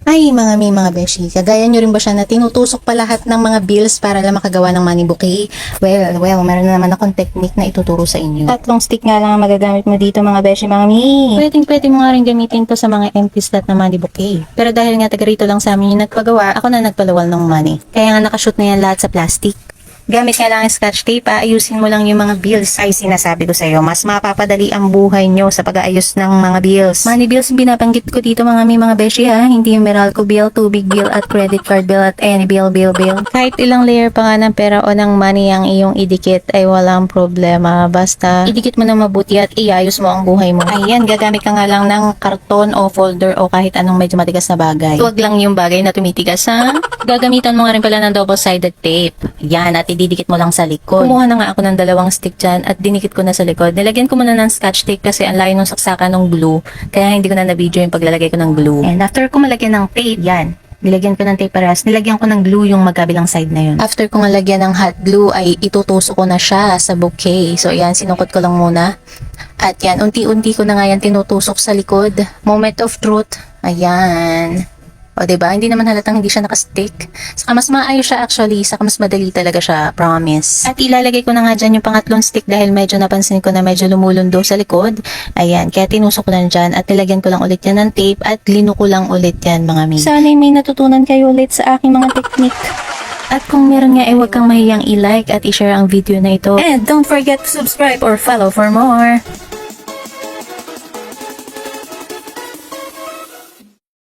Ay, mga beshi, kagaya nyo rin ba siya na tinutusok pa lahat ng mga bills para lang makagawa ng money bouquet? Well, meron na naman akong technique na ituturo sa inyo. 3 stick nga lang ang magagamit mo dito mga beshi, mga mi. Pwede mo nga rin gamitin to sa mga empty slot na money bouquet. Pero dahil nga taga rito lang sa amin yung nagpagawa, ako na nagpalawal ng money. Kaya nga nakashoot na yan lahat sa plastic. Gamit nga lang ang scotch tape, ayusin mo lang yung mga bills. Ay, sinasabi ko sa'yo, mas mapapadali ang buhay nyo sa pag-aayos ng mga bills. Money bills yung binabanggit ko dito mga beshi ha. Hindi yung Meralco bill, tubig bill, at credit card bill, at any bill. Kahit ilang layer pa nga ng pera o ng money ang iyong idikit ay walang problema. Basta idikit mo na mabuti at iayos mo ang buhay mo. Ayan, gagamit ka nga lang ng karton o folder o kahit anong medyo matigas na bagay. Huwag lang yung bagay na tumitigas ha. Gagamitan mo nga rin pala ng double-sided tape. Yan, at didikit mo lang sa likod. Kumuha na nga ako ng 2 stick dyan at dinikit ko na sa likod. Nilagyan ko muna ng scotch tape kasi ang layo ng saksakan ng glue. Kaya hindi ko na na-video yung paglalagay ko ng glue. And after ko malagyan ng tape, yan. Nilagyan ko ng tape paras. Nilagyan ko ng glue yung magkabilang side na yun. After ko malagyan ng hot glue ay itutusok ko na siya sa bouquet. So yan, sinukot ko lang muna. At yan, unti-unti ko na nga yan tinutusok sa likod. Moment of truth. Ayan. O, diba? Hindi naman halatang hindi siya nakastick. Saka mas maayos siya actually. Saka mas madali talaga siya. Promise. At ilalagay ko na nga dyan yung pangatlong stick dahil medyo napansin ko na medyo lumulundo sa likod. Ayan. Kaya tinusok ko lang dyan. At nilagyan ko lang ulit yan ng tape. At linuko lang ulit yan mga mi. Sana'y may natutunan kayo ulit sa aking mga technique. At kung meron nga ay huwag kang mahiyang i-like at i-share ang video na ito. And don't forget to subscribe or follow for more.